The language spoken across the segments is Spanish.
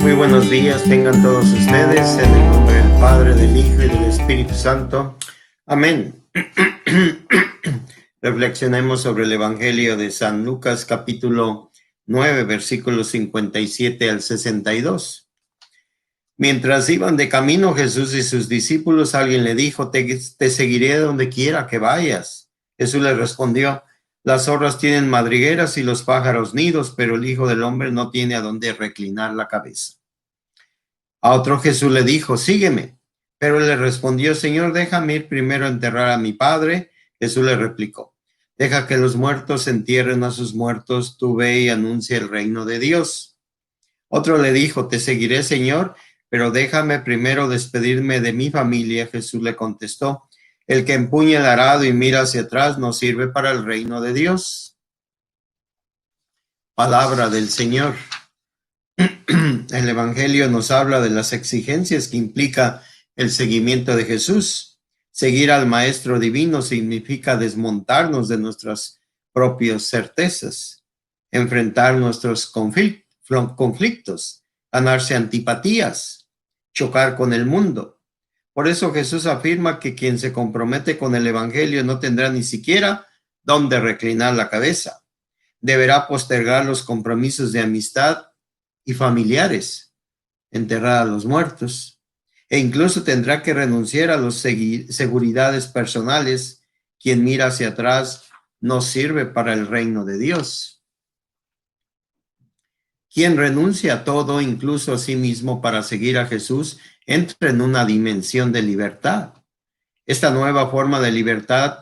Muy buenos días, tengan todos ustedes, en el nombre del Padre, del Hijo y del Espíritu Santo. Amén. Reflexionemos sobre el Evangelio de San Lucas, capítulo 9, versículos 57 al 62. Mientras iban de camino Jesús y sus discípulos, alguien le dijo, te seguiré donde quiera que vayas. Jesús le respondió, las zorras tienen madrigueras y los pájaros nidos, pero el Hijo del Hombre no tiene a dónde reclinar la cabeza. A otro Jesús le dijo, sígueme. Pero él le respondió, Señor, déjame ir primero a enterrar a mi padre. Jesús le replicó, deja que los muertos entierren a sus muertos, tú ve y anuncia el reino de Dios. Otro le dijo, te seguiré, Señor, pero déjame primero despedirme de mi familia. Jesús le contestó, el que empuña el arado y mira hacia atrás no sirve para el reino de Dios. Palabra del Señor. El Evangelio nos habla de las exigencias que implica el seguimiento de Jesús. Seguir al Maestro Divino significa desmontarnos de nuestras propias certezas, enfrentar nuestros conflictos, ganarse antipatías, chocar con el mundo. Por eso Jesús afirma que quien se compromete con el Evangelio no tendrá ni siquiera dónde reclinar la cabeza. Deberá postergar los compromisos de amistad y familiares, enterrar a los muertos, e incluso tendrá que renunciar a las seguridades personales. Quien mira hacia atrás no sirve para el reino de Dios. Quien renuncia a todo, incluso a sí mismo, para seguir a Jesús, entra en una dimensión de libertad. Esta nueva forma de libertad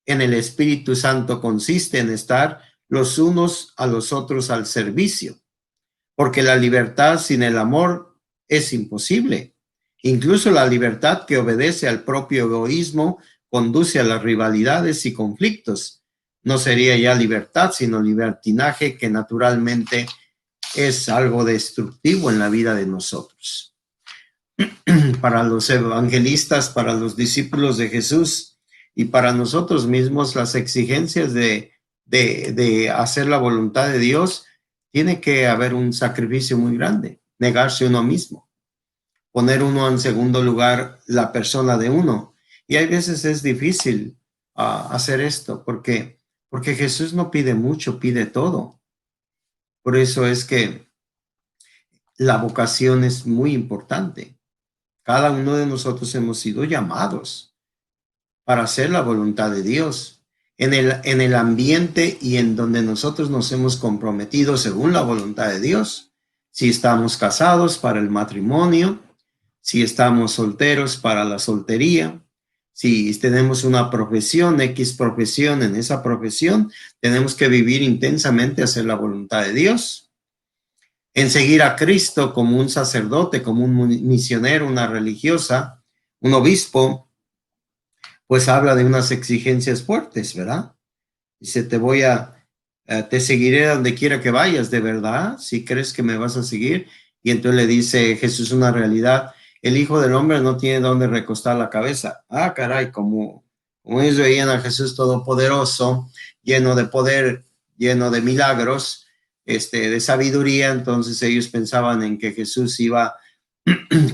en el Espíritu Santo consiste en estar los unos a los otros al servicio, porque la libertad sin el amor es imposible. Incluso la libertad que obedece al propio egoísmo conduce a las rivalidades y conflictos. No sería ya libertad, sino libertinaje, que naturalmente es algo destructivo en la vida de nosotros. Para los evangelistas, para los discípulos de Jesús y para nosotros mismos, las exigencias de hacer la voluntad de Dios, tiene que haber un sacrificio muy grande, negarse uno mismo, poner uno en segundo lugar la persona de uno. Y hay veces es difícil hacer esto, porque Jesús no pide mucho, pide todo. Por eso es que la vocación es muy importante. Cada uno de nosotros hemos sido llamados para hacer la voluntad de Dios. En el ambiente y en donde nosotros nos hemos comprometido según la voluntad de Dios. Si estamos casados, para el matrimonio; si estamos solteros, para la soltería; si tenemos una profesión, X profesión, en esa profesión tenemos que vivir intensamente, hacer la voluntad de Dios. En seguir a Cristo como un sacerdote, como un misionero, una religiosa, un obispo, pues habla de unas exigencias fuertes, ¿verdad? Dice, te seguiré donde quiera que vayas, ¿de verdad? Si crees que me vas a seguir. Y entonces le dice Jesús una realidad, el Hijo del Hombre no tiene dónde recostar la cabeza. Ah, caray, como ellos veían a Jesús todopoderoso, lleno de poder, lleno de milagros, de sabiduría, entonces ellos pensaban en que Jesús iba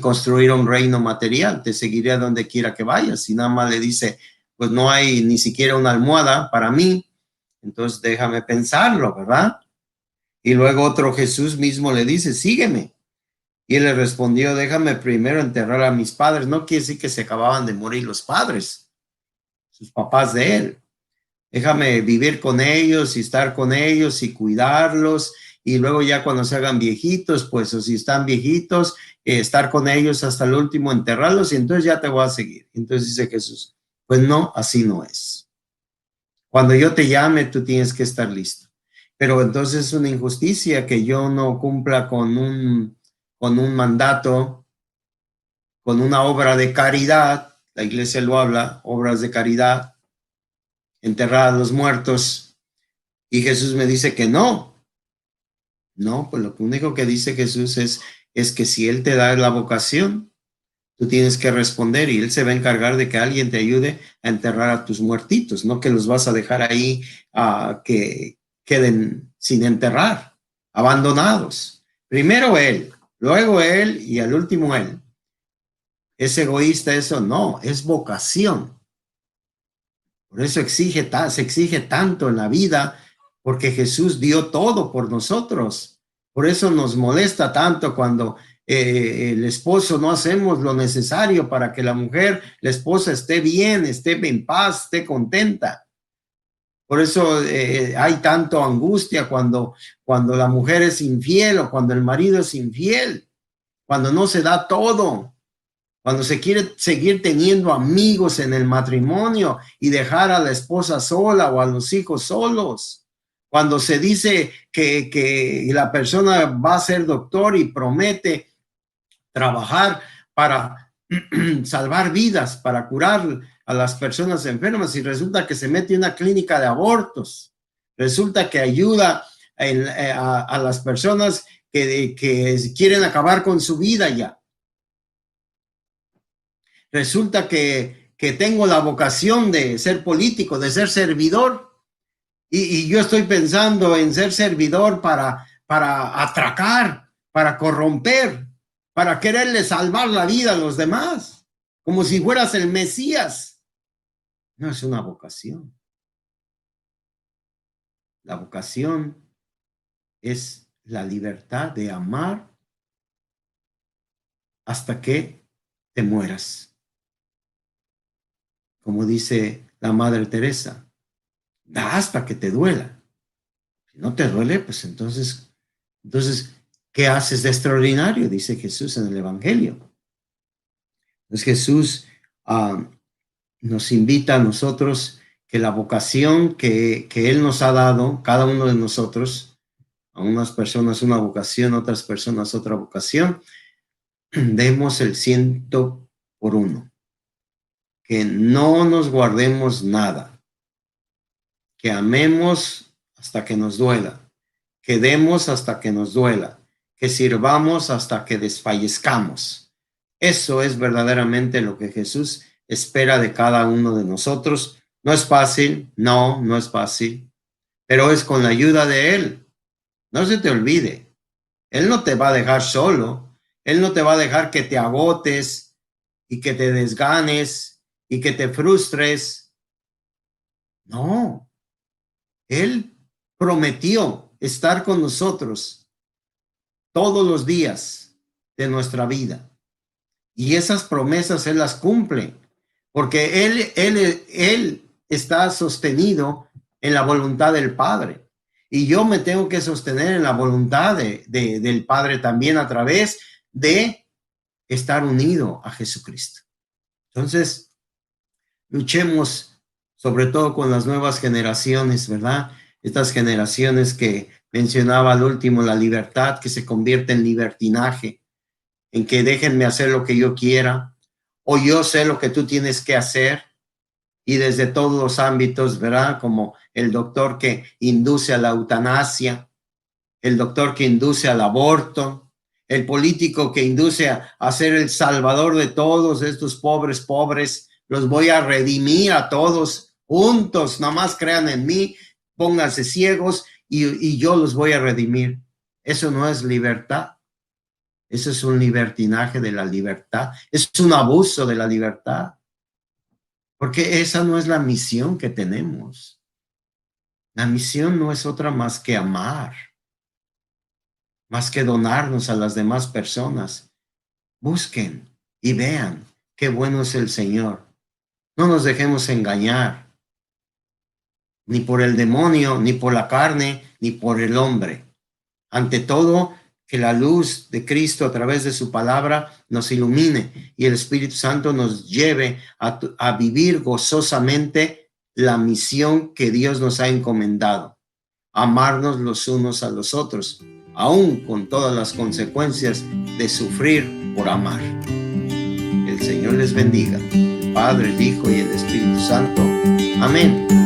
construir un reino material, te seguiré a donde quiera que vayas. Y nada más le dice, pues no hay ni siquiera una almohada para mí, entonces déjame pensarlo, ¿verdad? Y luego otro Jesús mismo le dice, sígueme. Y él le respondió, déjame primero enterrar a mis padres. No quiere decir que se acababan de morir los padres, sus papás de él. Déjame vivir con ellos y estar con ellos y cuidarlos. Y luego ya cuando se hagan viejitos, pues o si están viejitos, estar con ellos hasta el último, enterrarlos, y entonces ya te voy a seguir. Entonces dice Jesús, pues no, así no es. Cuando yo te llame, tú tienes que estar listo. Pero entonces es una injusticia que yo no cumpla con un mandato, con una obra de caridad. La iglesia lo habla, obras de caridad, enterrar a los muertos. Y Jesús me dice que no. No, pues lo único que dice Jesús es que si Él te da la vocación, tú tienes que responder y Él se va a encargar de que alguien te ayude a enterrar a tus muertitos, no que los vas a dejar ahí que queden sin enterrar, abandonados. Primero Él, luego él y al último él. ¿Es egoísta eso? No, es vocación. Por eso se exige tanto en la vida, porque Jesús dio todo por nosotros. Por eso nos molesta tanto cuando el esposo no hacemos lo necesario para que la mujer, la esposa, esté bien, esté en paz, esté contenta. Por eso hay tanto angustia cuando la mujer es infiel o cuando el marido es infiel, cuando no se da todo. Cuando se quiere seguir teniendo amigos en el matrimonio y dejar a la esposa sola o a los hijos solos. Cuando se dice que la persona va a ser doctor y promete trabajar para salvar vidas, para curar a las personas enfermas, y resulta que se mete en una clínica de abortos. Resulta que ayuda a las personas que quieren acabar con su vida ya. Resulta que tengo la vocación de ser político, de ser servidor, y yo estoy pensando en ser servidor para atracar, para corromper, para quererle salvar la vida a los demás, como si fueras el Mesías. No es una vocación. La vocación es la libertad de amar hasta que te mueras. Como dice la Madre Teresa, da hasta que te duela. Si no te duele, pues entonces, ¿qué haces de extraordinario? Dice Jesús en el Evangelio. Entonces Jesús nos invita a nosotros que la vocación que Él nos ha dado, cada uno de nosotros, a unas personas una vocación, a otras personas otra vocación, demos el 100%. Que no nos guardemos nada, que amemos hasta que nos duela, que demos hasta que nos duela, que sirvamos hasta que desfallezcamos. Eso es verdaderamente lo que Jesús espera de cada uno de nosotros. No es fácil, no es fácil, pero es con la ayuda de Él. No se te olvide, Él no te va a dejar solo, Él no te va a dejar que te agotes y que te desganes y que te frustres. No, Él prometió estar con nosotros todos los días de nuestra vida. Y esas promesas Él las cumple, porque Él está sostenido en la voluntad del Padre. Y yo me tengo que sostener en la voluntad del Padre también a través de estar unido a Jesucristo. Entonces, luchemos sobre todo con las nuevas generaciones, ¿verdad? Estas generaciones que mencionaba al último, la libertad que se convierte en libertinaje, en que déjenme hacer lo que yo quiera, o yo sé lo que tú tienes que hacer, y desde todos los ámbitos, ¿verdad? Como el doctor que induce a la eutanasia, el doctor que induce al aborto, el político que induce a ser el salvador de todos estos pobres, los voy a redimir a todos juntos, nada más crean en mí, pónganse ciegos y yo los voy a redimir. Eso no es libertad, eso es un libertinaje de la libertad, es un abuso de la libertad, porque esa no es la misión que tenemos. La misión no es otra más que amar, más que donarnos a las demás personas. Busquen y vean qué bueno es el Señor. No nos dejemos engañar, ni por el demonio, ni por la carne, ni por el hombre. Ante todo, que la luz de Cristo a través de su palabra nos ilumine y el Espíritu Santo nos lleve a vivir gozosamente la misión que Dios nos ha encomendado. Amarnos los unos a los otros, aún con todas las consecuencias de sufrir por amar. El Señor les bendiga. Padre, el Hijo y el Espíritu Santo. Amén.